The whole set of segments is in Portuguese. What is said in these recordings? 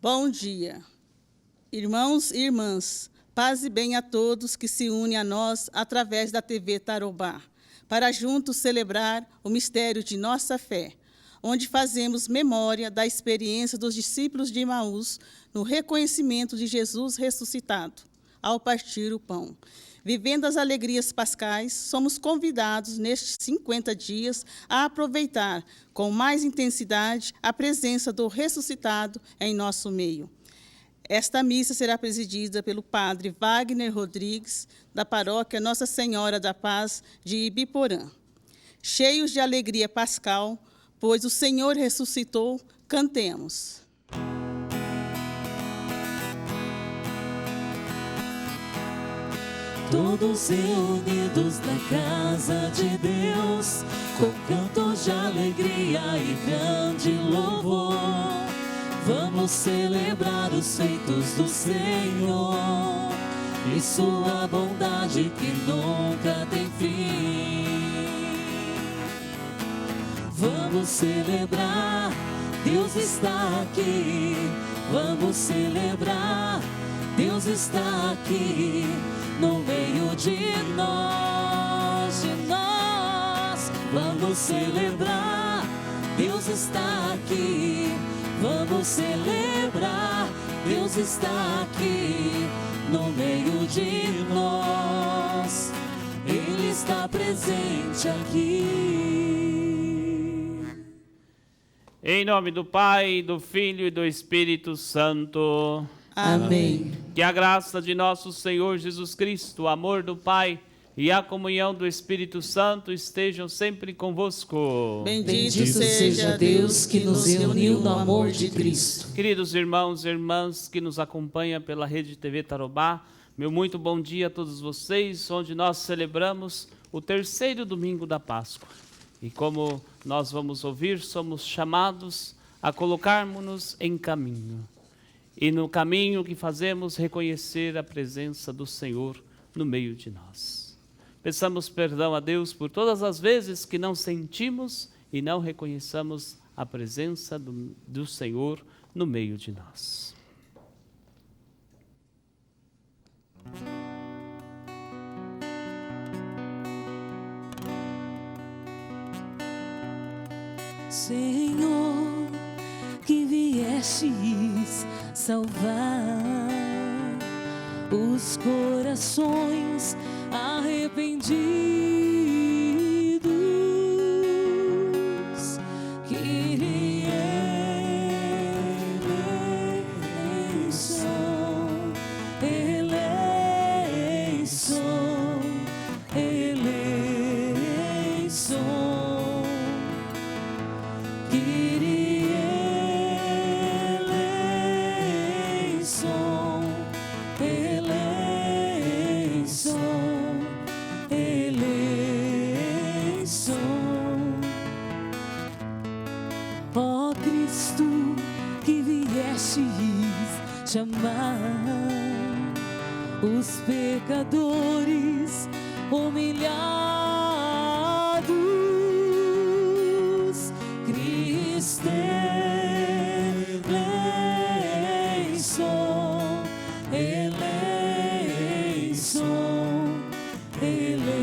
Bom dia, irmãos e irmãs, paz e bem a todos que se unem a nós através da TV Tarobá, para juntos celebrar o mistério de nossa fé, onde fazemos memória da experiência dos discípulos de Emaús no reconhecimento de Jesus ressuscitado, ao partir o pão. Vivendo as alegrias pascais, somos convidados nestes 50 dias a aproveitar com mais intensidade a presença do ressuscitado em nosso meio. Esta missa será presidida pelo padre Wagner Rodrigues, da paróquia Nossa Senhora da Paz de Ibiporã. Cheios de alegria pascal, pois o Senhor ressuscitou, cantemos. Todos reunidos na casa de Deus, com cantos de alegria e grande louvor, vamos celebrar os feitos do Senhor e sua bondade que nunca tem fim. Vamos celebrar, Deus está aqui. Vamos celebrar, Deus está aqui. No meio de nós, vamos celebrar, Deus está aqui. Vamos celebrar, Deus está aqui. No meio de nós, Ele está presente aqui. Em nome do Pai, do Filho e do Espírito Santo. Amém. Que a graça de nosso Senhor Jesus Cristo, o amor do Pai e a comunhão do Espírito Santo estejam sempre convosco. Bendito seja Deus que nos reuniu no amor de Cristo. Queridos irmãos e irmãs que nos acompanham pela Rede TV Tarobá, meu muito bom dia a todos vocês, onde nós celebramos o terceiro domingo da Páscoa. E como nós vamos ouvir, somos chamados a colocarmos-nos em caminho. E no caminho que fazemos, reconhecer a presença do Senhor no meio de nós. Peçamos perdão a Deus por todas as vezes que não sentimos e não reconheçamos a presença do Senhor no meio de nós. Senhor, que viestes salvar os corações arrependidos, que ó Cristo, que viestes chamar os pecadores humilhados, Cristo eleison, eleison, eleison,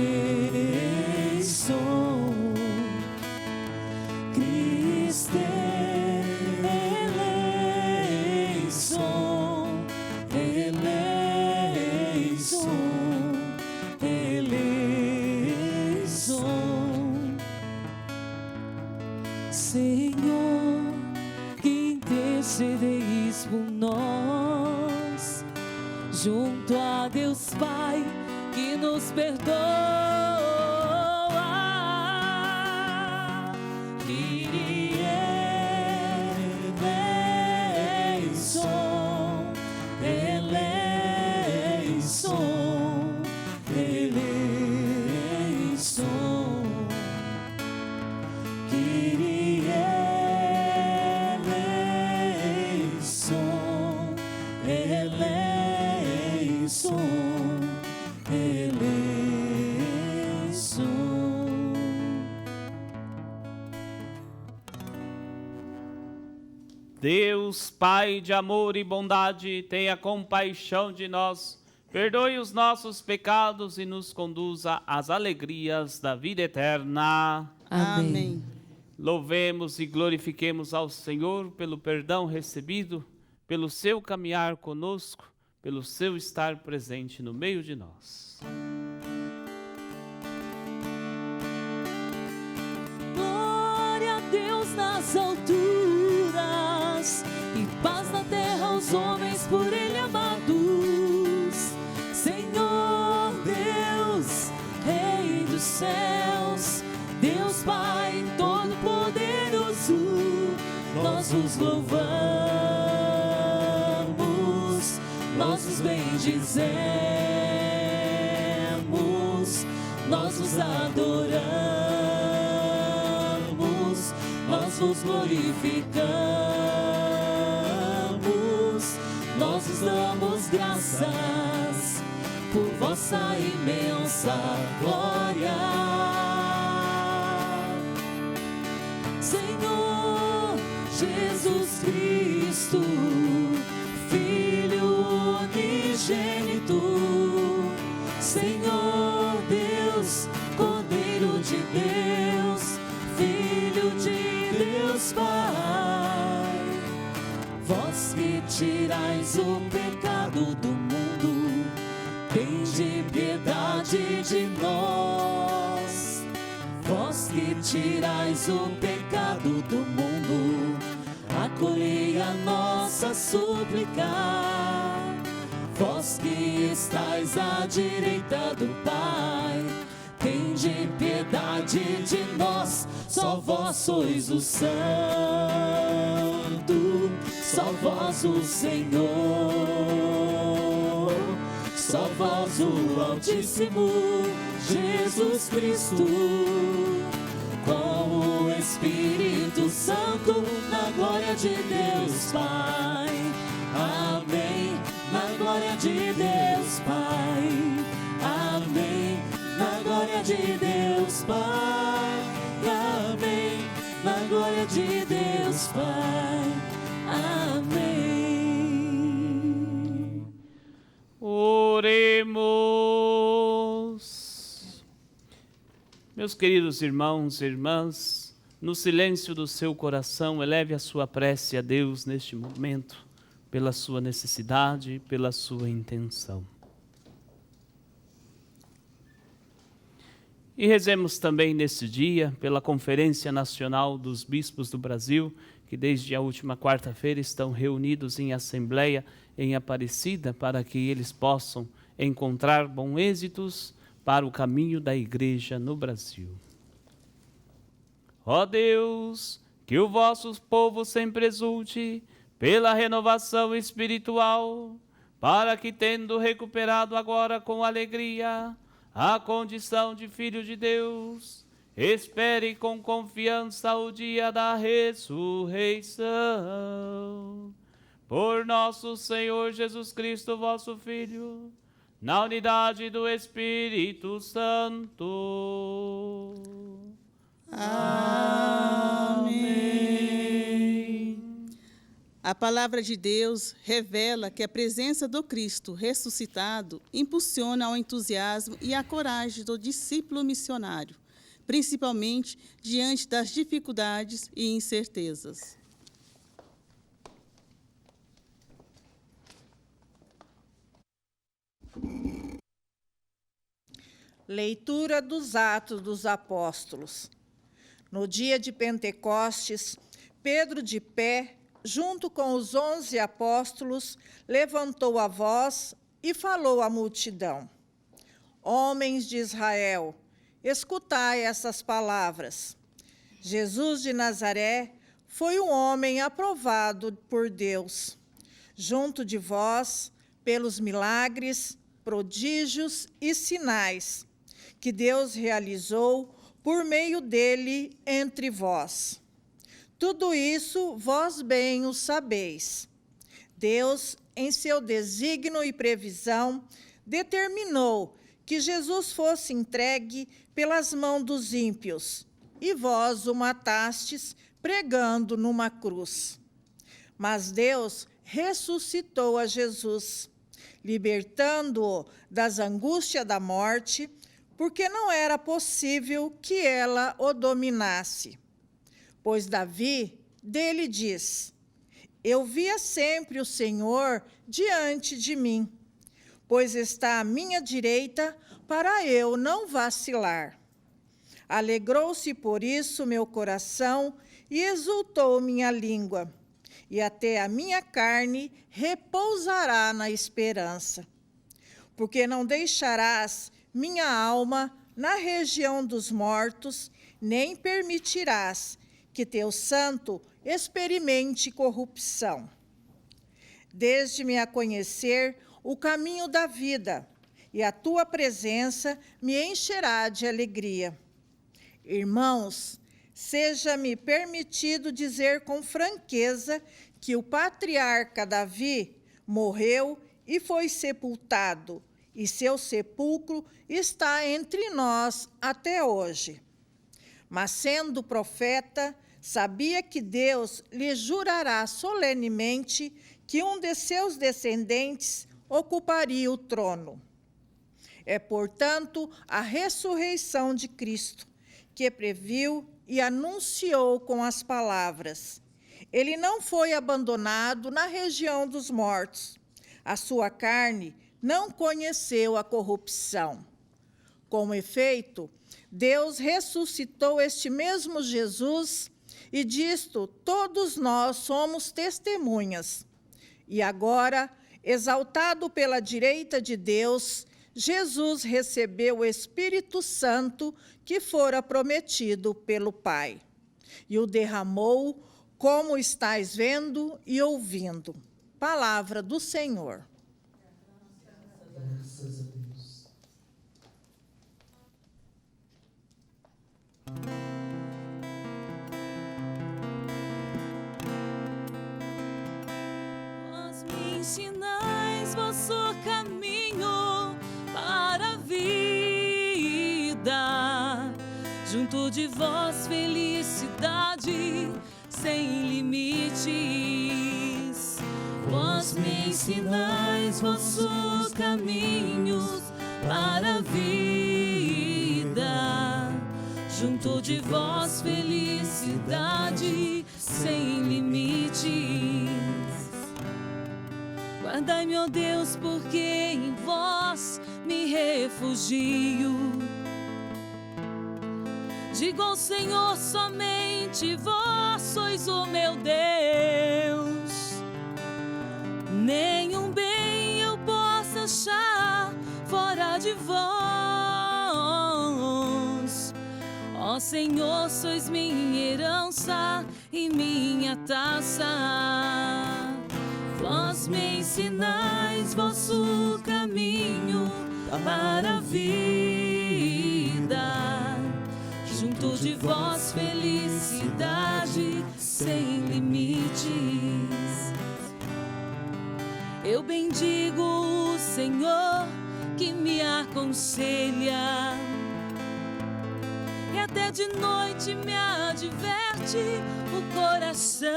Cristo eleison, eleison, eleison. Senhor, que intercedeis por nós, junto a Deus Pai, que nos perdoa. Kyrie eleison, eleison, eleison. Kyrie eleison, eleison, eleison. Deus, Pai de amor e bondade, tenha compaixão de nós, perdoe os nossos pecados e nos conduza às alegrias da vida eterna. Amém. Louvemos e glorifiquemos ao Senhor pelo perdão recebido, pelo seu caminhar conosco, pelo seu estar presente no meio de nós. Glória a Deus nas alturas e paz na terra aos homens por Ele amados. Senhor Deus, Rei dos céus, Deus Pai Todo-Poderoso, nós os louvamos, nós os bendizemos, nós os adoramos, nós os glorificamos, nós os damos graças por vossa imensa glória. Senhor Jesus Cristo, Filho unigênito, Senhor Deus, Cordeiro de Deus, Filho de Deus Pai, vós que tirais o pecado do mundo, tende piedade de nós. Vós que tirais o pecado do mundo, acolhei a nossa súplica. Vós que estais à direita do Pai, tende piedade de nós. Só vós sois o Santo, só vós o Senhor, só vós o Altíssimo, Jesus Cristo, com o Espírito Santo, na glória de Deus Pai. Amém. Na glória de Deus Pai. Amém. Na glória de Deus Pai. Amém. Na glória de Deus Pai. Amém. Oremos. Meus queridos irmãos e irmãs, no silêncio do seu coração, eleve a sua prece a Deus neste momento, pela sua necessidade, pela sua intenção. E rezemos também nesse dia pela Conferência Nacional dos Bispos do Brasil, que desde a última quarta-feira estão reunidos em assembleia em Aparecida, para que eles possam encontrar bons êxitos para o caminho da Igreja no Brasil. Ó Deus, que o vosso povo sempre exulte pela renovação espiritual, para que, tendo recuperado agora com alegria a condição de filho de Deus, espere com confiança o dia da ressurreição. Por nosso Senhor Jesus Cristo, vosso Filho, na unidade do Espírito Santo. Amém. A palavra de Deus revela que a presença do Cristo ressuscitado impulsiona ao entusiasmo e à coragem do discípulo missionário, principalmente diante das dificuldades e incertezas. Leitura dos Atos dos Apóstolos. No dia de Pentecostes, Pedro, de pé, junto com os 11 apóstolos, levantou a voz e falou à multidão: Homens de Israel, escutai essas palavras. Jesus de Nazaré foi um homem aprovado por Deus, junto de vós, pelos milagres, prodígios e sinais que Deus realizou por meio dele entre vós. Tudo isso vós bem o sabeis. Deus, em seu desígnio e previsão, determinou que Jesus fosse entregue pelas mãos dos ímpios, e vós o matastes pregando numa cruz. Mas Deus ressuscitou a Jesus, libertando-o das angústias da morte, porque não era possível que ela o dominasse. Pois Davi dele diz: eu via sempre o Senhor diante de mim, pois está à minha direita para eu não vacilar. Alegrou-se por isso meu coração e exultou minha língua, e até a minha carne repousará na esperança. Porque não deixarás minha alma na região dos mortos, nem permitirás que teu santo experimente corrupção. Desde-me a conhecer o caminho da vida, e a tua presença me encherá de alegria. Irmãos, seja-me permitido dizer com franqueza que o patriarca Davi morreu e foi sepultado, e seu sepulcro está entre nós até hoje. Mas, sendo profeta, sabia que Deus lhe jurará solenemente que um de seus descendentes ocuparia o trono. É, portanto, a ressurreição de Cristo, que previu e anunciou com as palavras: ele não foi abandonado na região dos mortos, a sua carne não conheceu a corrupção. Com efeito, Deus ressuscitou este mesmo Jesus, e disto todos nós somos testemunhas. E agora, exaltado pela direita de Deus, Jesus recebeu o Espírito Santo que fora prometido pelo Pai, e o derramou, como estáis vendo e ouvindo. Palavra do Senhor. Graças a Deus. Vós me ensinais vosso caminho para a vida, junto de vós felicidade sem limites. Vós me ensinais vossos caminhos para a vida, junto de vós felicidade sem limites. Guardai-me, ó Deus, porque em vós me refugio. Digo ao Senhor, somente vós sois o meu Deus. Nenhum bem eu possa achar fora de vós. Ó Senhor, sois minha herança e minha taça. Vós me ensinais vosso caminho para a vida, junto de vós felicidade sem limites. Eu bendigo o Senhor que me aconselha, e até de noite me adverte o coração.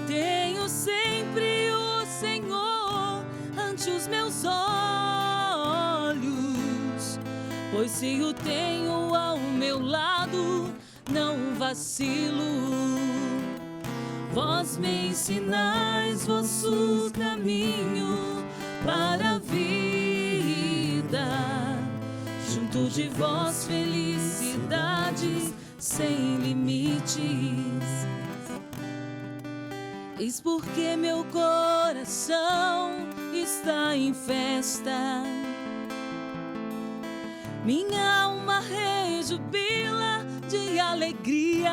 Tenho sempre o Senhor ante os meus olhos, pois se o tenho ao meu lado, não vacilo. Vós me ensinais vosso caminho para a vida, junto de vós felicidade sem limites. Eis porque meu coração está em festa, minha alma rejubila de alegria,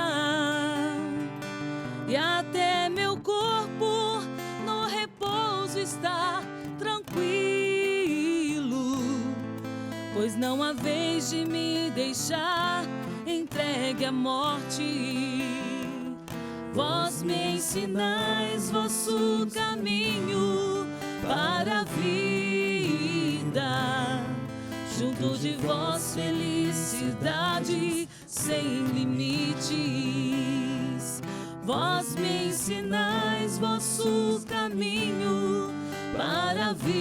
e até meu corpo no repouso está tranquilo, pois não há vez de me deixar entregue à morte. Vós me ensinais vosso caminho para a vida, junto de vós felicidade sem limites. vós me ensinais vosso caminho para a vida.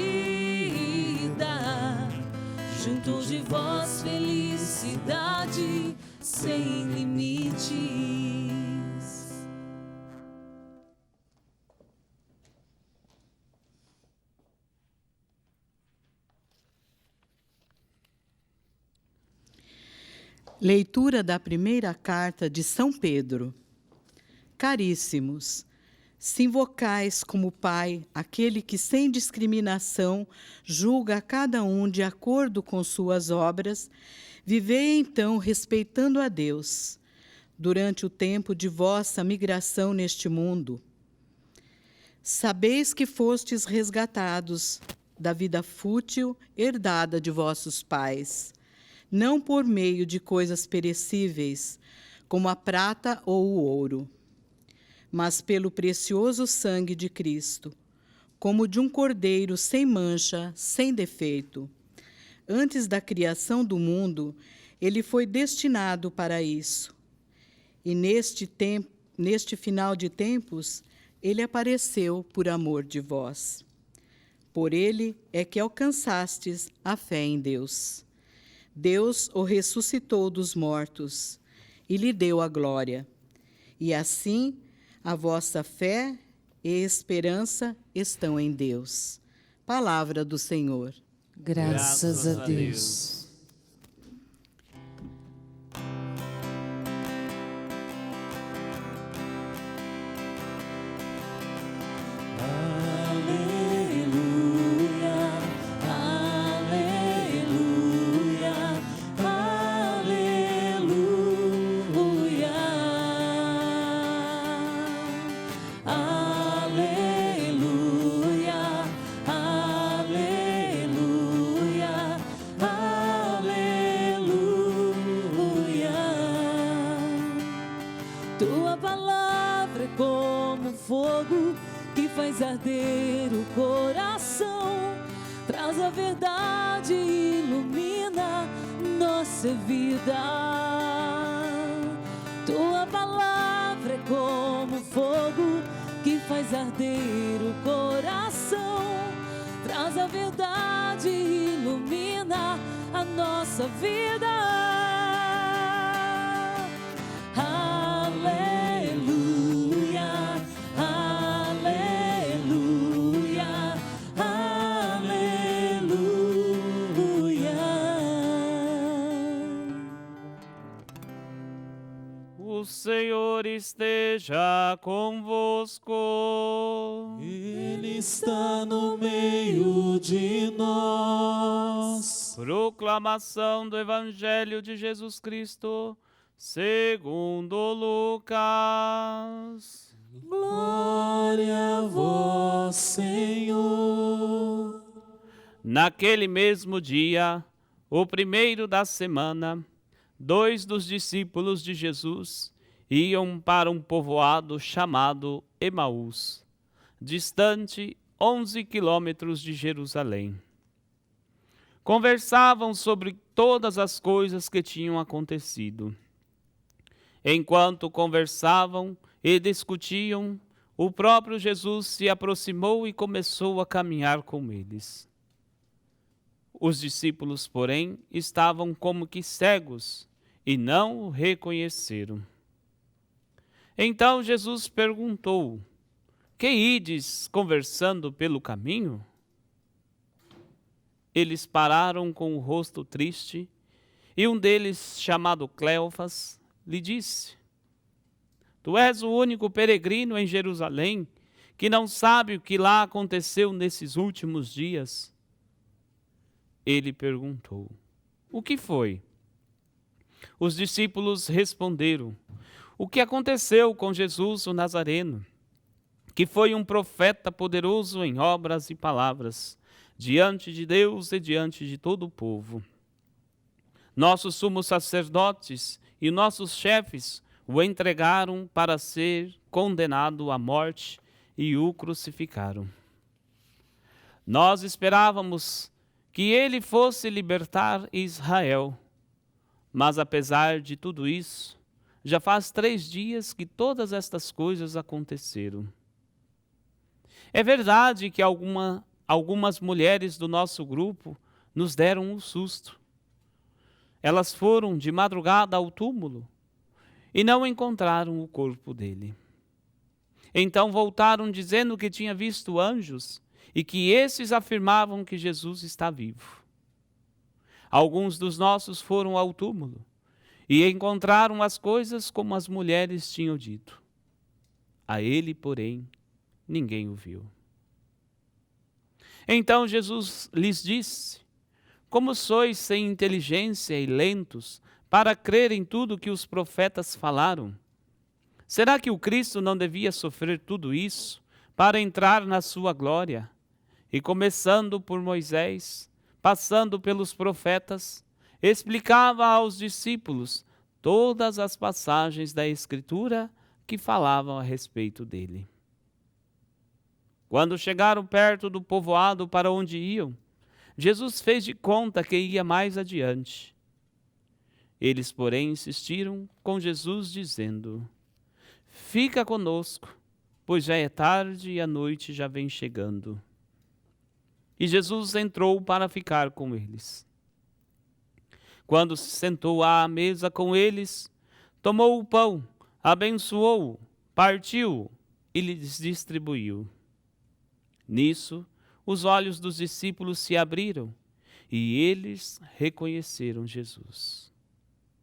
Junto de vós, felicidade sem limites. Leitura da primeira carta de São Pedro. Caríssimos, se invocais como Pai aquele que sem discriminação julga a cada um de acordo com suas obras, vivei então respeitando a Deus, durante o tempo de vossa migração neste mundo. Sabeis que fostes resgatados da vida fútil herdada de vossos pais, não por meio de coisas perecíveis, como a prata ou o ouro, mas pelo precioso sangue de Cristo, como de um cordeiro sem mancha, sem defeito. Antes da criação do mundo, ele foi destinado para isso. E neste final de tempos, ele apareceu por amor de vós. Por ele é que alcançastes a fé em Deus. Deus o ressuscitou dos mortos e lhe deu a glória. E assim, a vossa fé e esperança estão em Deus. Palavra do Senhor. Graças a Deus. Tua palavra é como fogo que faz arder o coração, traz a verdade e ilumina nossa vida. Tua palavra é como fogo que faz arder o coração, traz a verdade e ilumina a nossa vida. O Senhor esteja convosco. Ele está no meio de nós. Proclamação do Evangelho de Jesus Cristo, segundo Lucas. Glória a vós, Senhor. Naquele mesmo dia, o primeiro da semana, 2 dos discípulos de Jesus iam para um povoado chamado Emaús, distante 11 quilômetros de Jerusalém. Conversavam sobre todas as coisas que tinham acontecido. Enquanto conversavam e discutiam, o próprio Jesus se aproximou e começou a caminhar com eles. Os discípulos, porém, estavam como que cegos e não o reconheceram. Então Jesus perguntou: que ides conversando pelo caminho? Eles pararam com o rosto triste, e um deles, chamado Cleofas, lhe disse: Tu és o único peregrino em Jerusalém que não sabe o que lá aconteceu nesses últimos dias. Ele perguntou: o que foi? Os discípulos responderam: o que aconteceu com Jesus o Nazareno, que foi um profeta poderoso em obras e palavras, diante de Deus e diante de todo o povo. Nossos sumos sacerdotes e nossos chefes o entregaram para ser condenado à morte e o crucificaram. Nós esperávamos que ele fosse libertar Israel, mas apesar de tudo isso, já faz 3 dias que todas estas coisas aconteceram. É verdade que algumas mulheres do nosso grupo nos deram um susto. Elas foram de madrugada ao túmulo e não encontraram o corpo dele. Então voltaram dizendo que tinha visto anjos e que esses afirmavam que Jesus está vivo. Alguns dos nossos foram ao túmulo e encontraram as coisas como as mulheres tinham dito. A ele, porém, ninguém o viu. Então Jesus lhes disse: como sois sem inteligência e lentos para crer em tudo que os profetas falaram? Será que o Cristo não devia sofrer tudo isso para entrar na sua glória? E começando por Moisés, passando pelos profetas, explicava aos discípulos todas as passagens da Escritura que falavam a respeito dele. Quando chegaram perto do povoado para onde iam, Jesus fez de conta que ia mais adiante. Eles, porém, insistiram com Jesus, dizendo: fica conosco, pois já é tarde e a noite já vem chegando. E Jesus entrou para ficar com eles. Quando se sentou à mesa com eles, tomou o pão, abençoou-o, partiu-o e lhes distribuiu. Nisso, os olhos dos discípulos se abriram e eles reconheceram Jesus.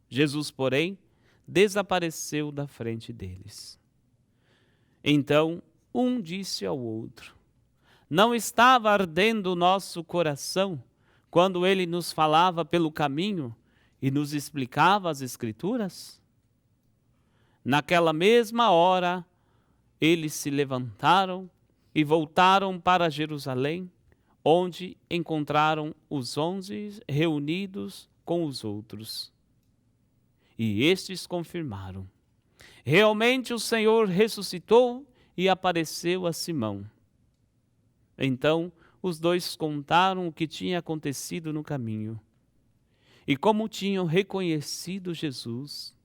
Jesus, porém, desapareceu da frente deles. Então, um disse ao outro: não estava ardendo o nosso coração quando ele nos falava pelo caminho e nos explicava as Escrituras? Naquela mesma hora, eles se levantaram e voltaram para Jerusalém, onde encontraram os 11 reunidos com os outros. E estes confirmaram: realmente o Senhor ressuscitou e apareceu a Simão. Então os dois contaram o que tinha acontecido no caminho e como tinham reconhecido Jesus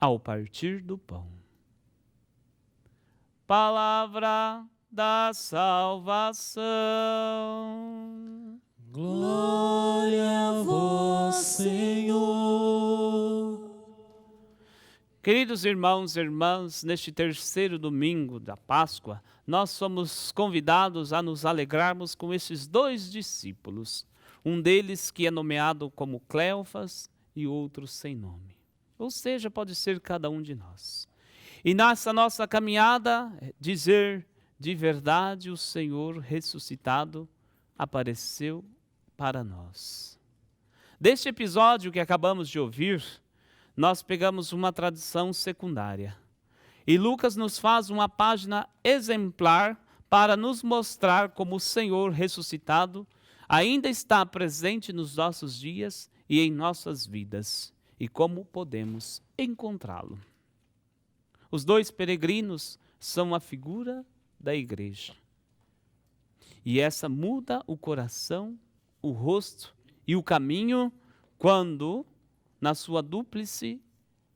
ao partir do pão. Palavra da salvação. Glória a vós, Senhor. Queridos irmãos e irmãs, neste terceiro domingo da Páscoa, nós somos convidados a nos alegrarmos com esses 2 discípulos. Um deles que é nomeado como Cleofas e outro sem nome. Ou seja, pode ser cada um de nós. E nessa nossa caminhada, dizer: de verdade o Senhor ressuscitado apareceu para nós. Deste episódio que acabamos de ouvir, nós pegamos uma tradição secundária. E Lucas nos faz uma página exemplar para nos mostrar como o Senhor ressuscitado ainda está presente nos nossos dias e em nossas vidas, e como podemos encontrá-lo. Os 2 peregrinos são a figura da igreja. E essa muda o coração, o rosto e o caminho quando, na sua dúplice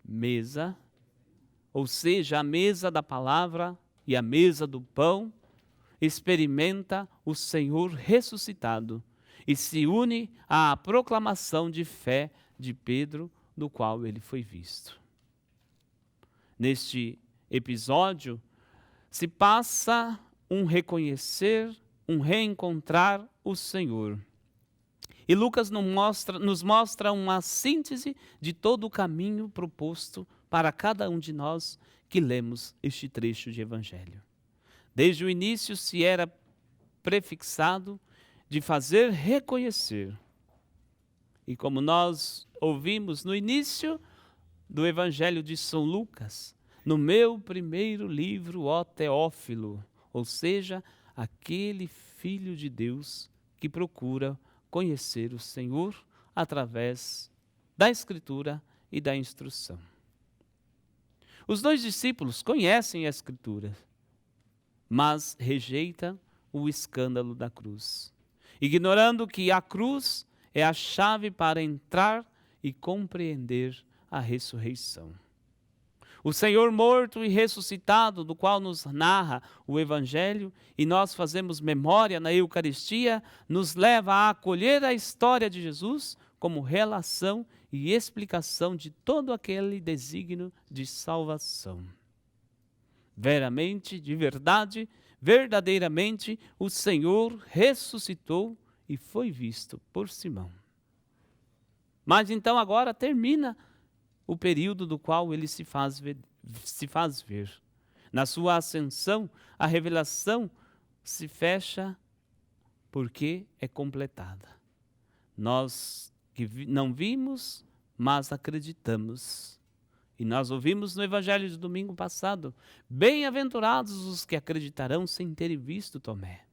mesa, ou seja, a mesa da palavra e a mesa do pão, experimenta o Senhor ressuscitado e se une à proclamação de fé de Pedro, do qual ele foi visto. Neste episódio, se passa um reconhecer, um reencontrar o Senhor. E Lucas nos mostra uma síntese de todo o caminho proposto para cada um de nós que lemos este trecho de Evangelho. Desde o início se era prefixado de fazer reconhecer. E como nós ouvimos no início do Evangelho de São Lucas, no meu primeiro livro, ó Teófilo, ou seja, aquele Filho de Deus que procura conhecer o Senhor através da Escritura e da instrução. Os 2 discípulos conhecem a Escritura, mas rejeitam o escândalo da cruz, ignorando que a cruz é a chave para entrar e compreender a ressurreição. O Senhor morto e ressuscitado, do qual nos narra o Evangelho, e nós fazemos memória na Eucaristia, nos leva a acolher a história de Jesus como relação e explicação de todo aquele desígnio de salvação. Veramente, de verdade, verdadeiramente, o Senhor ressuscitou e foi visto por Simão. Mas então agora termina o período do qual ele se faz ver. Na sua ascensão, a revelação se fecha porque é completada. Nós que não vimos, mas acreditamos. E nós ouvimos no Evangelho de domingo passado: bem-aventurados os que acreditarão sem terem visto Tomé.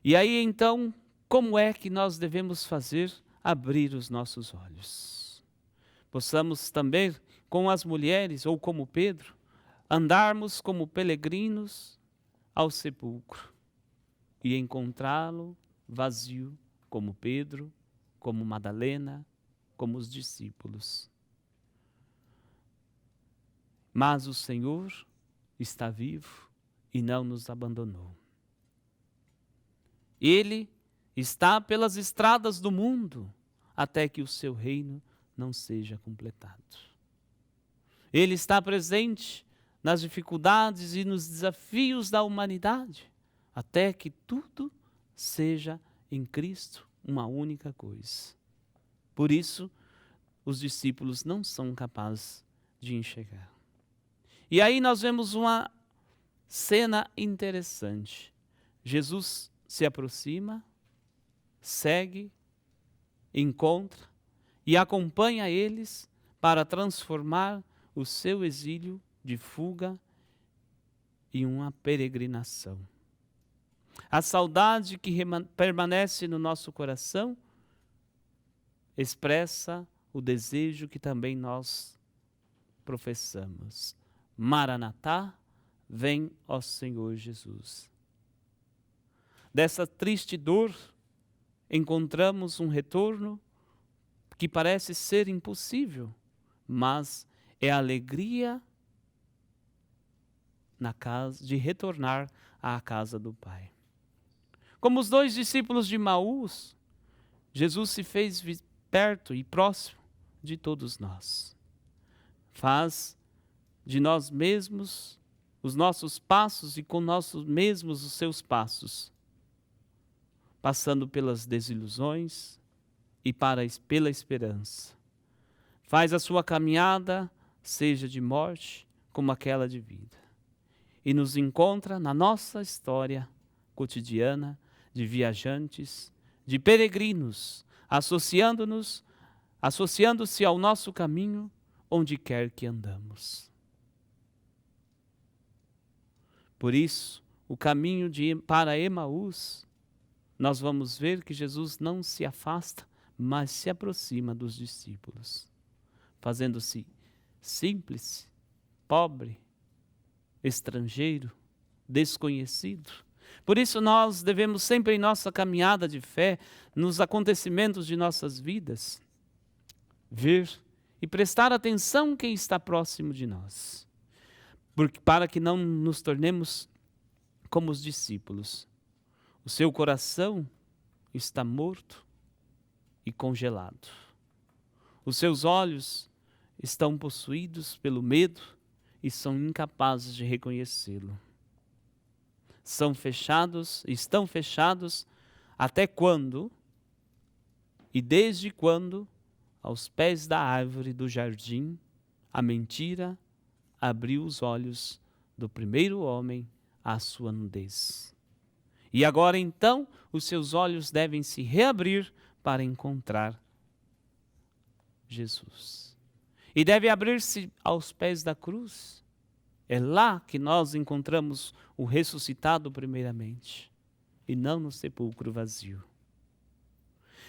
E aí então, como é que nós devemos fazer? Abrir os nossos olhos. Possamos também, com as mulheres, ou como Pedro, andarmos como peregrinos ao sepulcro e encontrá-lo vazio, como Pedro, como Madalena, como os discípulos. Mas o Senhor está vivo e não nos abandonou. Ele está pelas estradas do mundo até que o seu reino não seja completado. Ele está presente nas dificuldades e nos desafios da humanidade até que tudo seja em Cristo uma única coisa. Por isso, os discípulos não são capazes de enxergar. E aí nós vemos uma cena interessante. Jesus se aproxima, segue, encontra e acompanha eles para transformar o seu exílio de fuga em uma peregrinação. A saudade que permanece no nosso coração expressa o desejo que também nós professamos. Maranatá, vem, ó Senhor Jesus. Dessa triste dor, encontramos um retorno que parece ser impossível, mas é a alegria de retornar à casa do Pai. Como os 2 discípulos de Maús, Jesus se fez perto e próximo de todos nós. Faz de nós mesmos os nossos passos e com nós mesmos os seus passos, passando pelas desilusões e pela esperança. Faz a sua caminhada, seja de morte como aquela de vida. E nos encontra na nossa história cotidiana de viajantes, de peregrinos, associando-se ao nosso caminho onde quer que andamos. Por isso, o caminho para Emaús, nós vamos ver que Jesus não se afasta, mas se aproxima dos discípulos, fazendo-se simples, pobre, estrangeiro, desconhecido. Por isso nós devemos sempre em nossa caminhada de fé, nos acontecimentos de nossas vidas, ver e prestar atenção quem está próximo de nós, para que não nos tornemos como os discípulos. O seu coração está morto e congelado. Os seus olhos estão possuídos pelo medo e são incapazes de reconhecê-lo. Estão fechados até quando e desde quando, aos pés da árvore do jardim, a mentira abriu os olhos do primeiro homem à sua nudez. E agora então os seus olhos devem se reabrir para encontrar Jesus. E deve abrir-se aos pés da cruz. É lá que nós encontramos o ressuscitado primeiramente, e não no sepulcro vazio.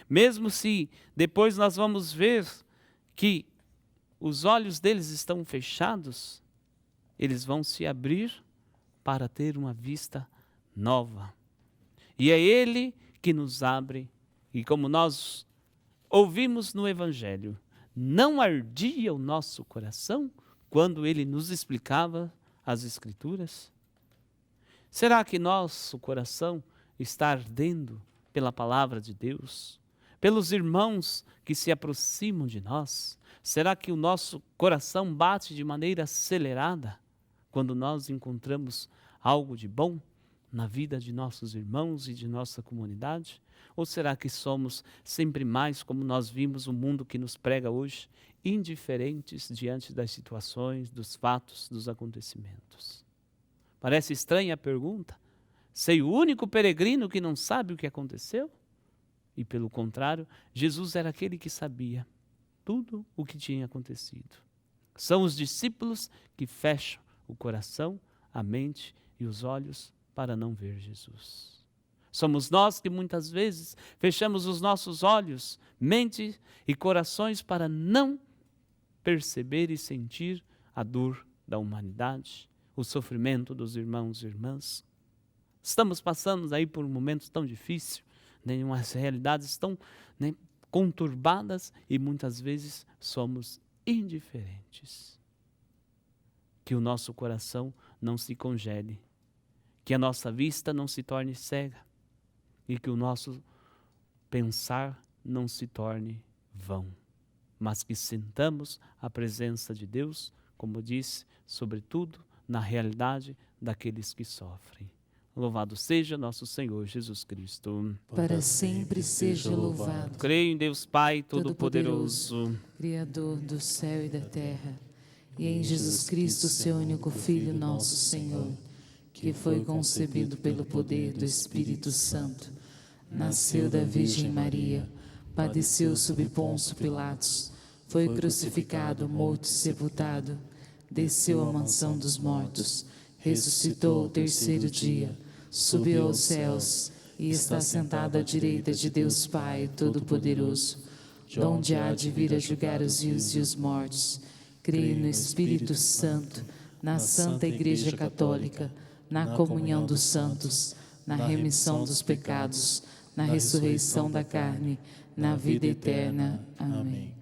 Mesmo se depois nós vamos ver que os olhos deles estão fechados, eles vão se abrir para ter uma vista nova. E é Ele que nos abre, e como nós ouvimos no Evangelho, não ardia o nosso coração quando ele nos explicava as Escrituras? Será que nosso coração está ardendo pela palavra de Deus? Pelos irmãos que se aproximam de nós? Será que o nosso coração bate de maneira acelerada quando nós encontramos algo de bom na vida de nossos irmãos e de nossa comunidade? Ou será que somos sempre mais, como nós vimos o mundo que nos prega hoje, indiferentes diante das situações, dos fatos, dos acontecimentos? Parece estranha a pergunta. Sei o único peregrino que não sabe o que aconteceu? E pelo contrário, Jesus era aquele que sabia tudo o que tinha acontecido. São os discípulos que fecham o coração, a mente e os olhos para não ver Jesus. Somos nós que muitas vezes fechamos os nossos olhos, mente e corações para não perceber e sentir a dor da humanidade, o sofrimento dos irmãos e irmãs. Estamos passando aí por momentos tão difíceis, umas realidades tão conturbadas e muitas vezes somos indiferentes. Que o nosso coração não se congele, que a nossa vista não se torne cega e que o nosso pensar não se torne vão, mas que sintamos a presença de Deus, como disse, sobretudo na realidade daqueles que sofrem. Louvado seja nosso Senhor Jesus Cristo. Para sempre seja louvado. Creio em Deus Pai Todo-Poderoso, Criador do céu e da terra, e em Jesus Cristo, seu único Filho, nosso Senhor, que foi concebido pelo poder do Espírito Santo, nasceu da Virgem Maria, padeceu sob Pôncio Pilatos, foi crucificado, morto e sepultado, desceu à mansão dos mortos, ressuscitou ao terceiro dia, subiu aos céus e está sentado à direita de Deus Pai Todo-Poderoso, donde há de vir a julgar os vivos e os mortos. Creio no Espírito Santo, na Santa Igreja Católica, na comunhão dos santos, na remissão dos pecados, na ressurreição da carne, na vida eterna. Amém.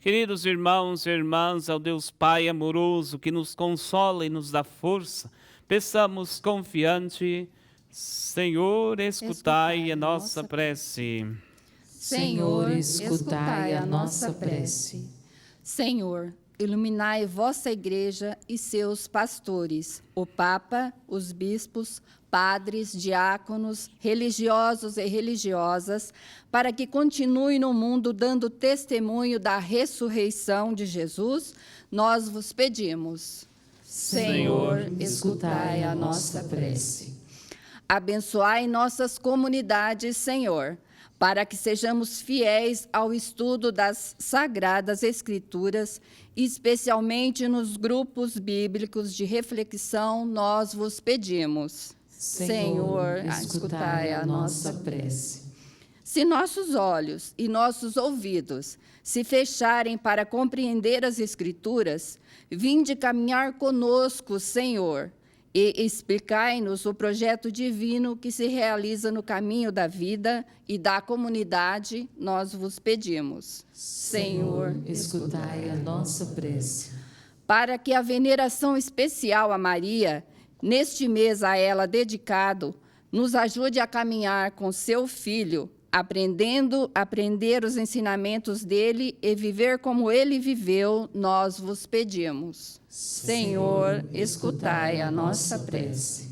Queridos irmãos e irmãs, ao Deus Pai amoroso que nos consola e nos dá força, peçamos confiante: Senhor, escutai a nossa prece. Senhor, escutai a nossa prece. Senhor, iluminai vossa Igreja e seus pastores, o Papa, os bispos, padres, diáconos, religiosos e religiosas, para que continue no mundo dando testemunho da ressurreição de Jesus, nós vos pedimos. Senhor, escutai a nossa prece. Abençoai nossas comunidades, Senhor, para que sejamos fiéis ao estudo das Sagradas Escrituras, especialmente nos grupos bíblicos de reflexão, nós vos pedimos. Senhor, escutai a nossa prece. Se nossos olhos e nossos ouvidos se fecharem para compreender as Escrituras, vinde caminhar conosco, Senhor, e explicai-nos o projeto divino que se realiza no caminho da vida e da comunidade, nós vos pedimos. Senhor, escutai a nossa prece. Para que a veneração especial a Maria, neste mês a ela dedicado, nos ajude a caminhar com seu Filho, aprender os ensinamentos dele e viver como ele viveu, nós vos pedimos. Senhor, escutai a nossa prece.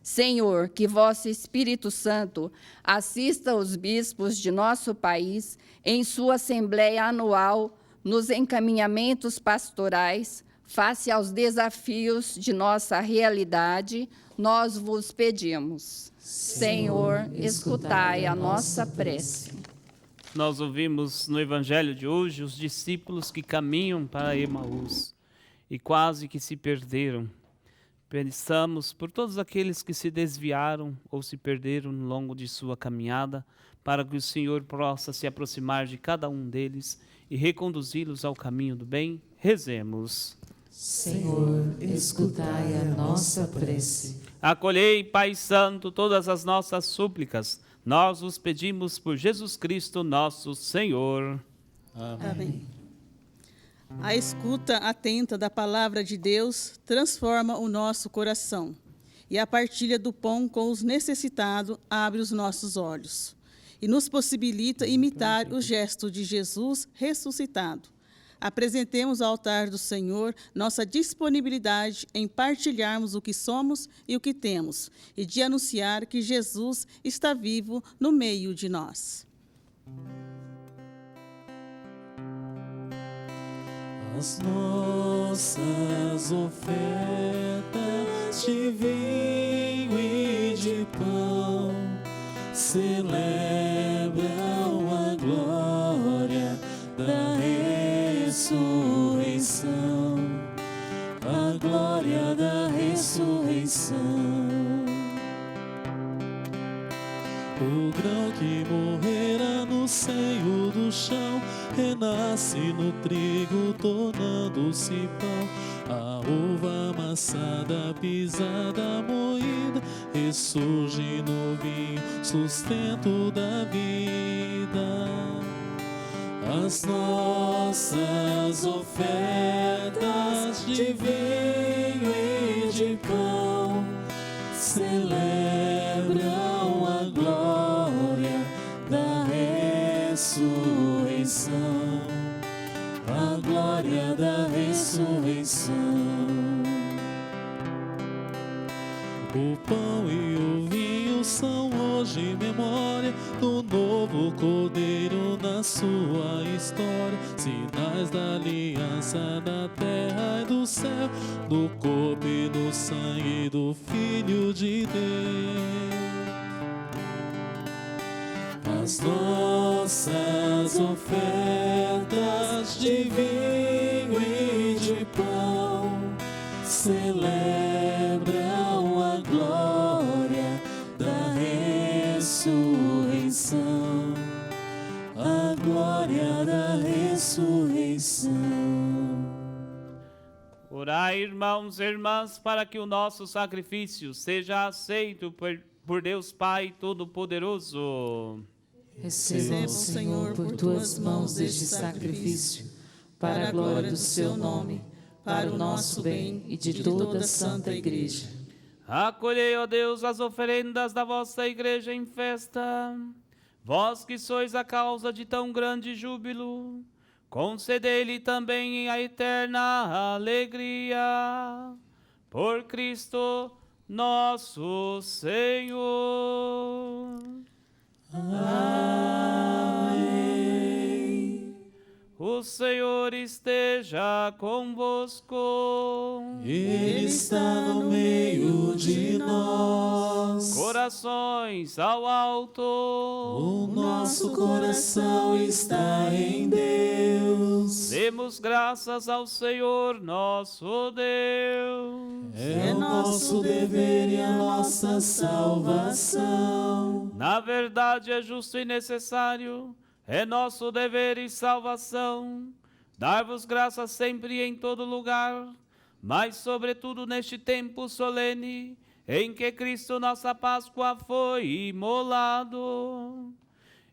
Senhor, que vosso Espírito Santo assista os bispos de nosso país em sua assembleia anual, nos encaminhamentos pastorais, face aos desafios de nossa realidade, nós vos pedimos. Senhor, escutai a nossa prece. Nós ouvimos no Evangelho de hoje os discípulos que caminham para Emaús e quase que se perderam. Pensamos por todos aqueles que se desviaram ou se perderam ao longo de sua caminhada, para que o Senhor possa se aproximar de cada um deles e reconduzi-los ao caminho do bem. Rezemos. Senhor, escutai a nossa prece. Acolhei, Pai Santo, todas as nossas súplicas. Nós os pedimos por Jesus Cristo, nosso Senhor. Amém. A escuta atenta da palavra de Deus transforma o nosso coração. E a partilha do pão com os necessitados abre os nossos olhos e nos possibilita imitar o gesto de Jesus ressuscitado. Apresentemos ao altar do Senhor nossa disponibilidade em partilharmos o que somos e o que temos, e de anunciar que Jesus está vivo no meio de nós. As nossas ofertas de vinho e de pão celebram a glória da ressurreição, a glória da ressurreição. O grão que morrera no seio do chão renasce no trigo, tornando-se pão. A uva amassada, pisada, moída, ressurge no vinho, sustento da vida. As nossas ofertas de vinho e de pão celebram a glória da ressurreição, a glória da ressurreição. O pão e o vinho são hoje memória do novo Cordeiro na sua história, sinais da aliança da terra e do céu, do corpo e do sangue do Filho de Deus. As nossas ofertas de vinho e de pão celebram a glória da ressurreição, a glória da ressurreição. Orai, irmãos e irmãs, para que o nosso sacrifício seja aceito por Deus Pai Todo-Poderoso. Receba, Senhor, por tuas mãos este sacrifício, para a glória do seu nome, para o nosso bem e de toda a Santa Igreja. Acolhei, ó Deus, as oferendas da vossa Igreja em festa. Vós que sois a causa de tão grande júbilo, concedei-lhe também a eterna alegria. Por Cristo nosso Senhor. Amém. O Senhor esteja convosco. Ele está no meio de nós. Corações ao alto. O nosso coração está em Deus. Demos graças ao Senhor nosso Deus. É o nosso dever e a nossa salvação. Na verdade é justo e necessário, é nosso dever e salvação, dar-vos graças sempre e em todo lugar, mas sobretudo neste tempo solene, em que Cristo nossa Páscoa foi imolado.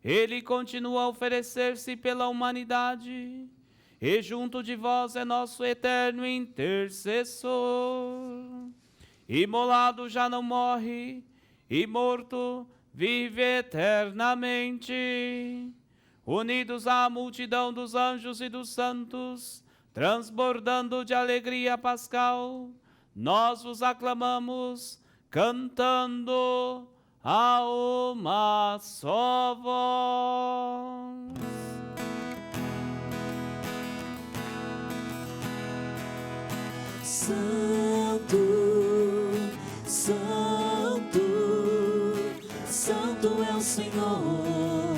Ele continua a oferecer-se pela humanidade, e junto de vós é nosso eterno intercessor. Imolado já não morre, e morto vive eternamente. Unidos à multidão dos anjos e dos santos, transbordando de alegria pascal, nós vos aclamamos, cantando a uma só voz. Santo, Santo, Santo é o Senhor,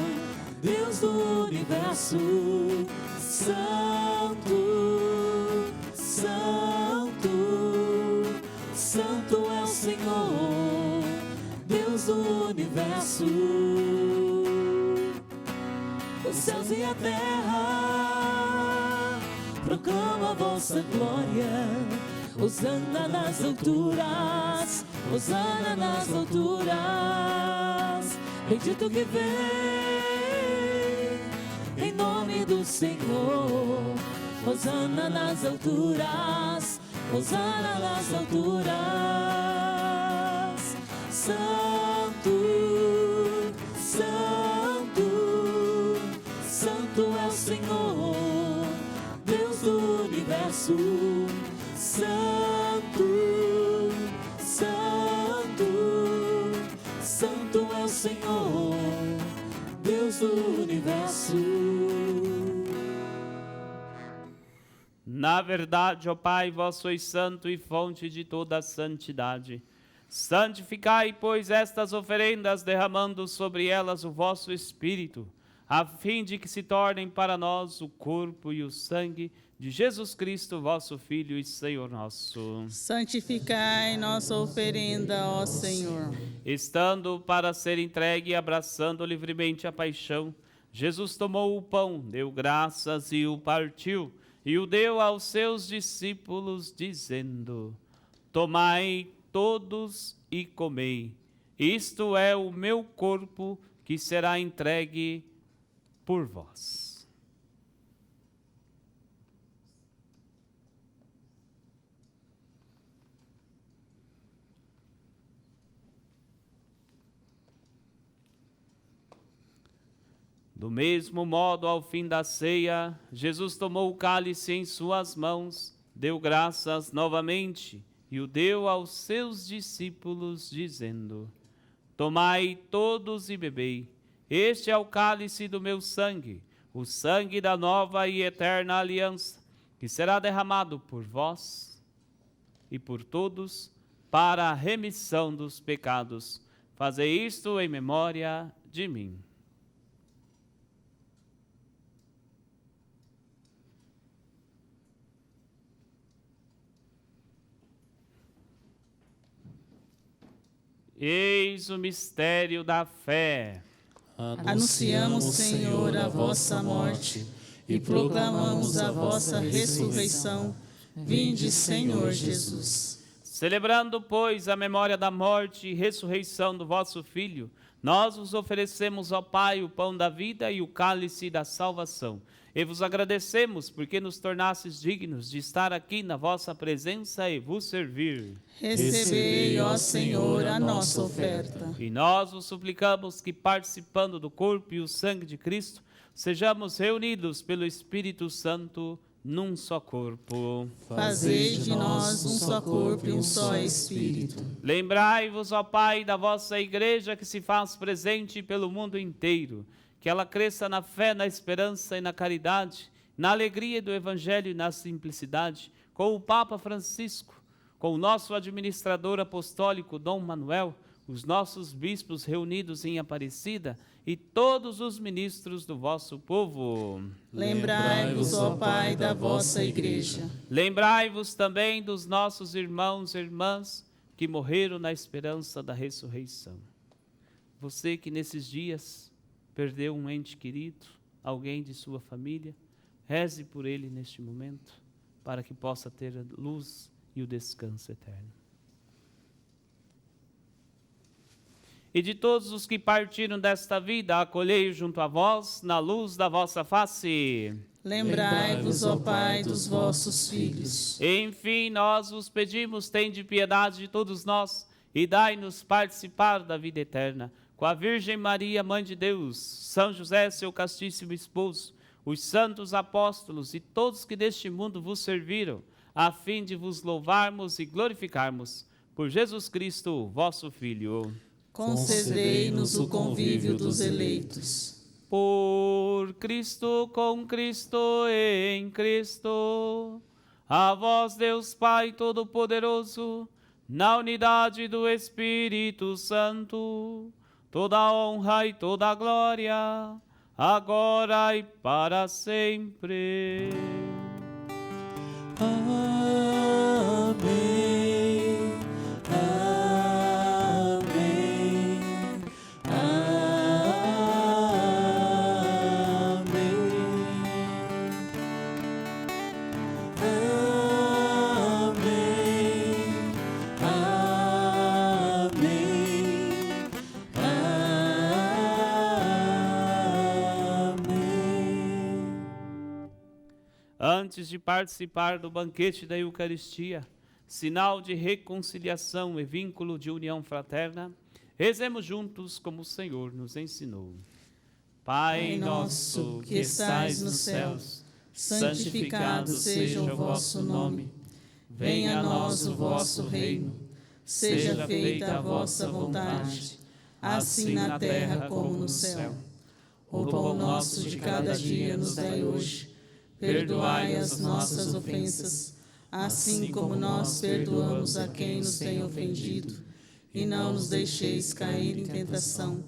Deus do universo. Santo, Santo, Santo é o Senhor, Deus do universo. Os céus e a terra proclamam a vossa glória. Hosana nas alturas, Hosana nas alturas. Bendito que vem em nome do Senhor. Hosana nas alturas, Hosana nas alturas. Santo, Santo, Santo é o Senhor, Deus do universo. Santo, Santo, Santo é o Senhor, Deus do universo. Na verdade, ó Pai, vós sois santo e fonte de toda a santidade. Santificai, pois, estas oferendas, derramando sobre elas o vosso Espírito, a fim de que se tornem para nós o corpo e o sangue de Jesus Cristo, vosso Filho e Senhor nosso. Santificai nossa oferenda, ó Senhor. Estando para ser entregue e abraçando livremente a paixão, Jesus tomou o pão, deu graças e o partiu, e o deu aos seus discípulos, dizendo: Tomai todos e comei. Isto é o meu corpo que será entregue por vós. Do mesmo modo, ao fim da ceia, Jesus tomou o cálice em suas mãos, deu graças novamente e o deu aos seus discípulos, dizendo: Tomai todos e bebei. Este é o cálice do meu sangue, o sangue da nova e eterna aliança, que será derramado por vós e por todos para a remissão dos pecados. Fazei isto em memória de mim. Eis o mistério da fé. Anunciamos, Senhor, a vossa morte e proclamamos a vossa ressurreição. Vinde, Senhor Jesus. Celebrando, pois, a memória da morte e ressurreição do vosso Filho, nós vos oferecemos, ó Pai, o pão da vida e o cálice da salvação. E vos agradecemos porque nos tornastes dignos de estar aqui na vossa presença e vos servir. Recebei, ó Senhor, a nossa oferta. E nós vos suplicamos que, participando do corpo e o sangue de Cristo, sejamos reunidos pelo Espírito Santo num só corpo. Fazei de nós um só corpo e um só Espírito. Lembrai-vos, ó Pai, da vossa Igreja que se faz presente pelo mundo inteiro, que ela cresça na fé, na esperança e na caridade, na alegria do Evangelho e na simplicidade, com o Papa Francisco, com o nosso administrador apostólico Dom Manuel, os nossos bispos reunidos em Aparecida e todos os ministros do vosso povo. Lembrai-vos, ó Pai, da vossa Igreja. Lembrai-vos também dos nossos irmãos e irmãs que morreram na esperança da ressurreição. Você que nesses dias perdeu um ente querido, alguém de sua família, reze por ele neste momento, para que possa ter a luz e o descanso eterno. E de todos os que partiram desta vida, acolhei junto a vós, na luz da vossa face. Lembrai-vos, ó Pai, dos vossos filhos. Enfim, nós vos pedimos, tende piedade de todos nós, e dai-nos participar da vida eterna. Com a Virgem Maria, Mãe de Deus, São José, seu castíssimo esposo, os santos apóstolos e todos que neste mundo vos serviram, a fim de vos louvarmos e glorificarmos, por Jesus Cristo, vosso Filho. Concedei-nos o convívio dos eleitos. Por Cristo, com Cristo e em Cristo, a vós, Deus Pai Todo-Poderoso, na unidade do Espírito Santo, toda a honra e toda a glória, agora e para sempre. Amém. Antes de participar do banquete da Eucaristia, sinal de reconciliação e vínculo de união fraterna, rezemos juntos como o Senhor nos ensinou. Pai nosso que estais nos céus, santificado seja o vosso nome. Venha a nós o vosso reino. Seja feita a vossa vontade, assim na terra como no céu. O pão nosso de cada dia nos dai hoje. Perdoai as nossas ofensas, assim como nós perdoamos a quem nos tem ofendido. E não nos deixeis cair em tentação,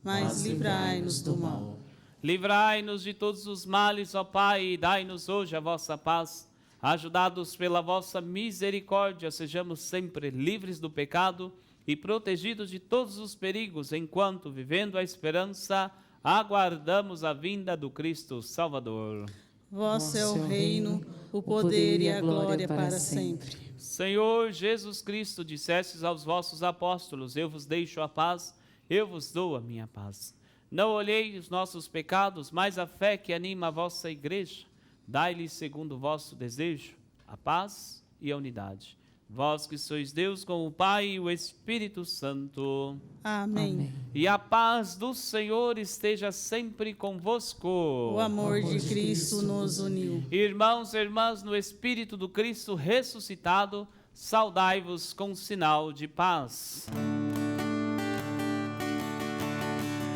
mas livrai-nos do mal. Livrai-nos de todos os males, ó Pai, e dai-nos hoje a vossa paz. Ajudados pela vossa misericórdia, sejamos sempre livres do pecado e protegidos de todos os perigos, enquanto, vivendo a esperança, aguardamos a vinda do Cristo Salvador. Vosso é o reino, o poder e a glória para sempre. Senhor Jesus Cristo, dissestes aos vossos apóstolos: eu vos deixo a paz, eu vos dou a minha paz. Não olhei os nossos pecados, mas a fé que anima a vossa igreja. Dai-lhes, segundo o vosso desejo, a paz e a unidade. Vós que sois Deus com o Pai e o Espírito Santo. Amém. E a paz do Senhor esteja sempre convosco. O amor de Cristo nos uniu. Irmãos e irmãs, no Espírito do Cristo ressuscitado, saudai-vos com sinal de paz.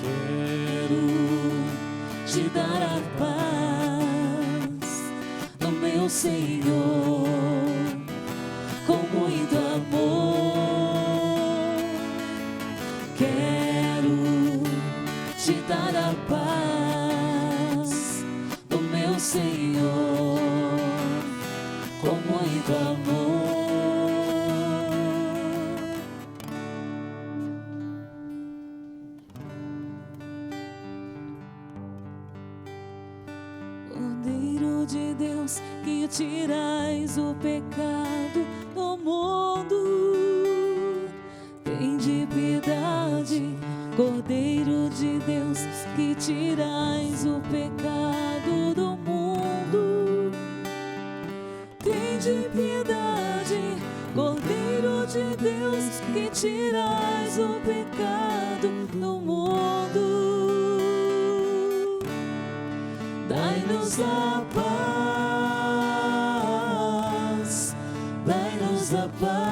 Quero te dar a paz do meu Senhor, com muito amor. Quero te dar a paz do meu Senhor, com muito amor. Cordeiro de Deus, que tirais o pecado do mundo, tende piedade. Cordeiro de Deus, que tirais o pecado do mundo, tende piedade. Cordeiro de Deus, que tirais o pecado do mundo, dai-nos a paz, dai-nos a paz,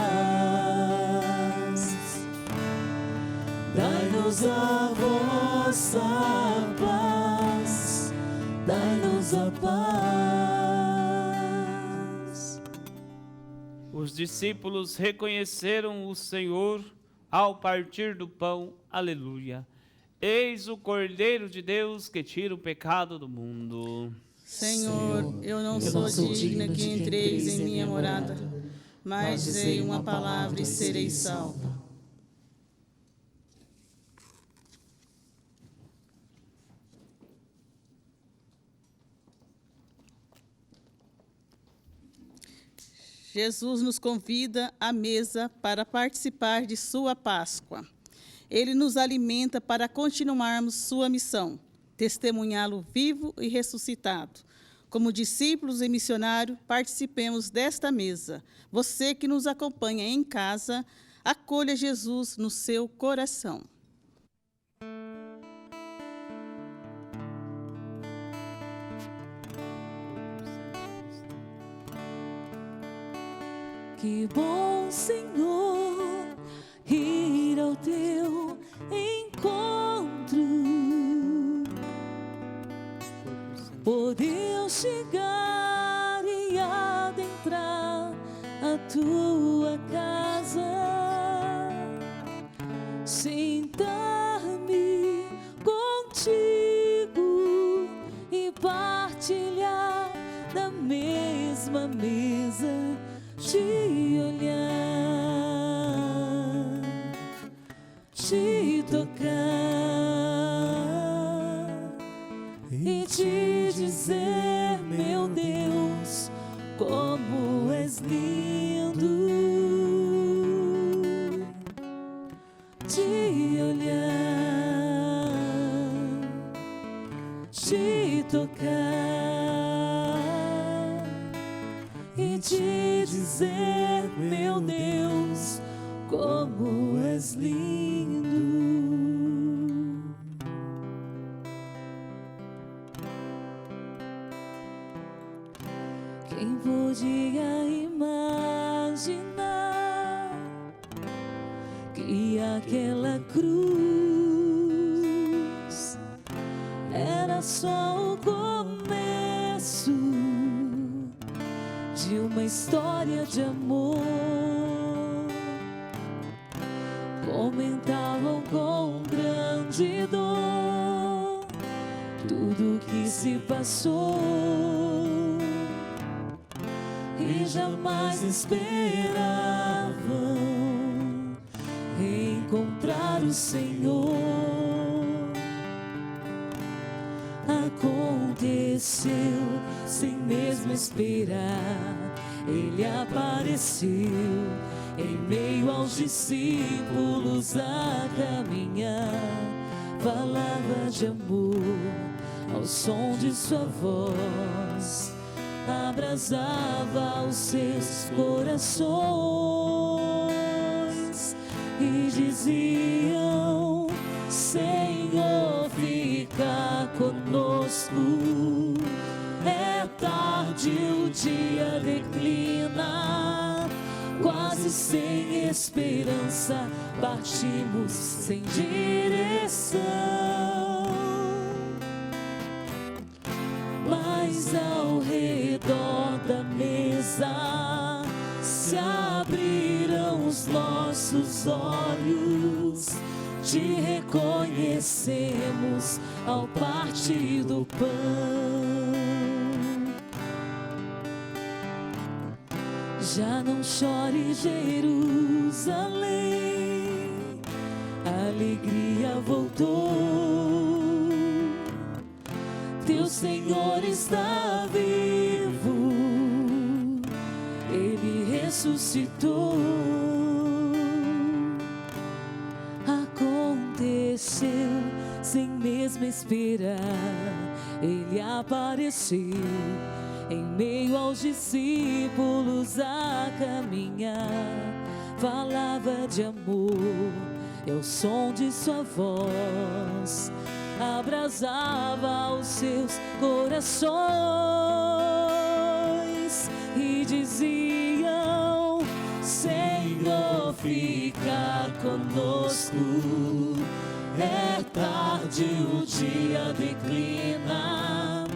dai-nos a vossa paz, dai-nos a paz. Os discípulos reconheceram o Senhor ao partir do pão. Aleluia. Eis o Cordeiro de Deus que tira o pecado do mundo. Senhor, eu não sou digna que entreis em minha morada, mas dizei uma palavra e serei salvo. Jesus nos convida à mesa para participar de sua Páscoa. Ele nos alimenta para continuarmos sua missão, testemunhá-lo vivo e ressuscitado. Como discípulos e missionários, participemos desta mesa. Você que nos acompanha em casa, acolha Jesus no seu coração. Que bom, Senhor, ir ao teu encontro, poder chegar e adentrar a tua casa, sentar-me contigo e partilhar da mesma mesa, te olhar, te tocar e te dizer, meu Deus, como és lindo, te olhar, te tocar te dizer, meu Deus, como és lindo. Quem podia imaginar que aquela cruz era só o começo de uma história de amor? Comentavam com grande dor tudo que se passou e jamais esperavam encontrar o Senhor. Aconteceu sem mesmo esperar, Ele apareceu em meio aos discípulos a caminhar. Falava de amor ao som de sua voz, abrasava os seus corações e diziam: Senhor, fica conosco. É tarde, o dia declina, quase sem esperança, partimos sem direção. Mas ao redor da mesa se abriram os nossos olhos, te reconhecemos ao partir do pão. Já não chore, Jerusalém, a alegria voltou. Teu Senhor está vivo, Ele ressuscitou. Aconteceu sem mesmo esperar, Ele apareceu em meio aos discípulos a caminhar. Falava de amor, é o som de sua voz, abrasava os seus corações e diziam: Senhor, fica conosco. É tarde, o dia declina,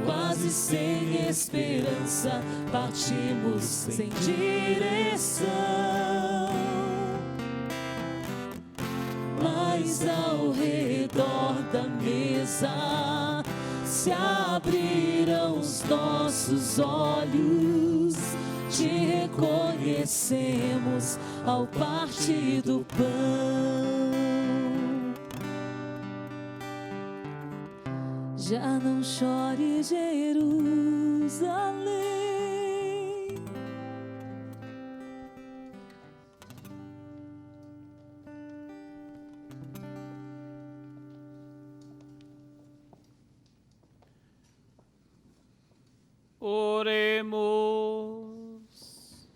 quase sem esperança, partimos sem direção. Mas ao redor da mesa se abriram os nossos olhos, te reconhecemos ao partir do pão. Já não chore, Jerusalém. Oremos.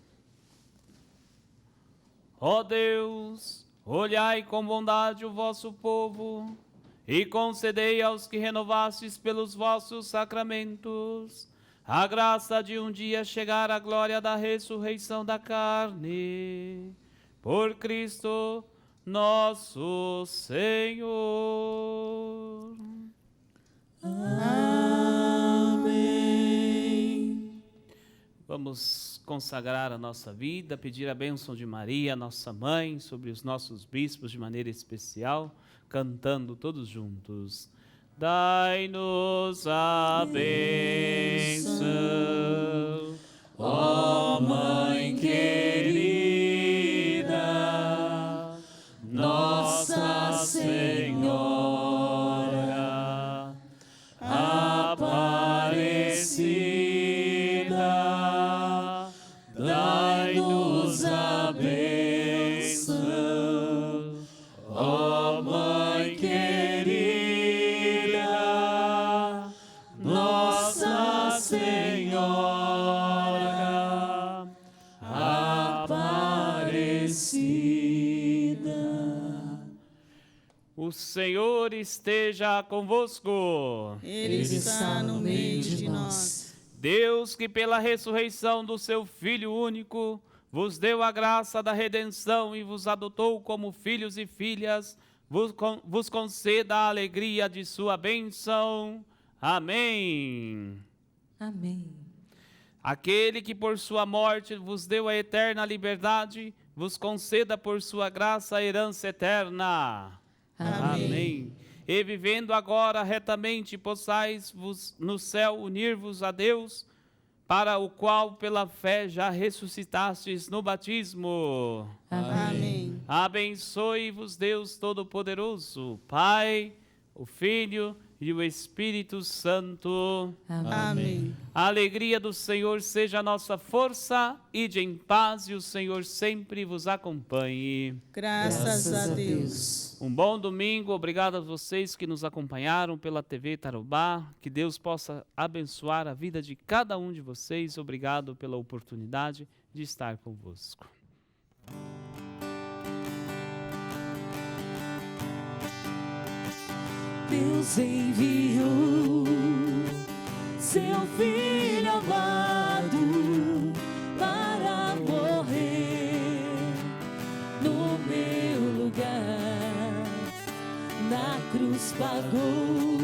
Ó Deus, olhai com bondade o vosso povo e concedei aos que renovastes pelos vossos sacramentos a graça de um dia chegar à glória da ressurreição da carne. Por Cristo nosso Senhor. Amém. Vamos consagrar a nossa vida, pedir a bênção de Maria, nossa mãe, sobre os nossos bispos de maneira especial, cantando todos juntos. Dai-nos a bênção, ó Mãe querida, Nossa Senhora Aparecida, dai-nos a bênção, ó Mãe querida, Nossa Senhora O Senhor esteja convosco. Ele está no meio de nós. Deus, que pela ressurreição do seu Filho único, vos deu a graça da redenção e vos adotou como filhos e filhas, vos conceda a alegria de sua bênção. Amém. Amém. Aquele que por sua morte vos deu a eterna liberdade, vos conceda por sua graça a herança eterna. Amém. E vivendo agora retamente, possais vos no céu unir-vos a Deus, para o qual pela fé já ressuscitastes no batismo. Amém. Abençoe-vos Deus Todo-Poderoso, Pai, o Filho e o Espírito Santo. Amém. A alegria do Senhor seja a nossa força, ide em paz e o Senhor sempre vos acompanhe. Graças a Deus. Um bom domingo, obrigado a vocês que nos acompanharam pela TV Tarobá, que Deus possa abençoar a vida de cada um de vocês, obrigado pela oportunidade de estar convosco. Deus enviou seu Filho amado para morrer no meu lugar. Na cruz pagou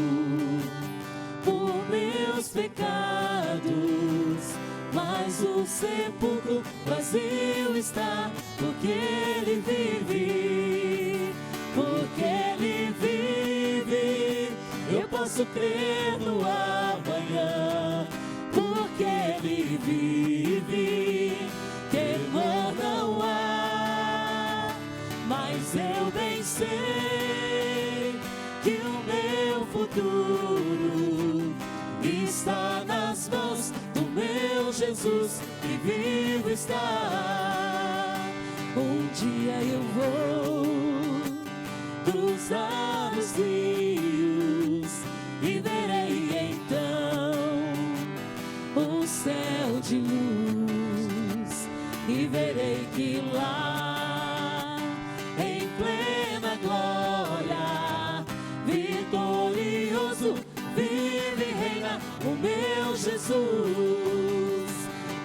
por meus pecados, mas o sepulcro vazio está, porque Ele vive, porque Ele vive. Eu posso crer no amanhã, porque Ele vive. Temor não há, mas eu bem sei que o meu futuro está nas mãos do meu Jesus, que vivo está. Um dia eu vou cruzar os rios e verei então um céu de luz, e verei que lá em plena glória, vitorioso, vive e reina o meu Jesus,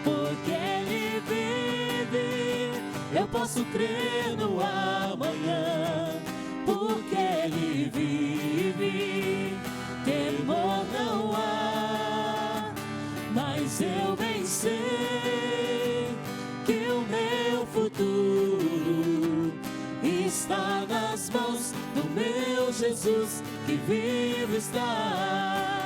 porque Ele vive. Eu posso crer no amanhã, porque Ele vive. Temor não há, mas eu bem sei que o meu futuro está nas mãos do meu Jesus, que vivo está.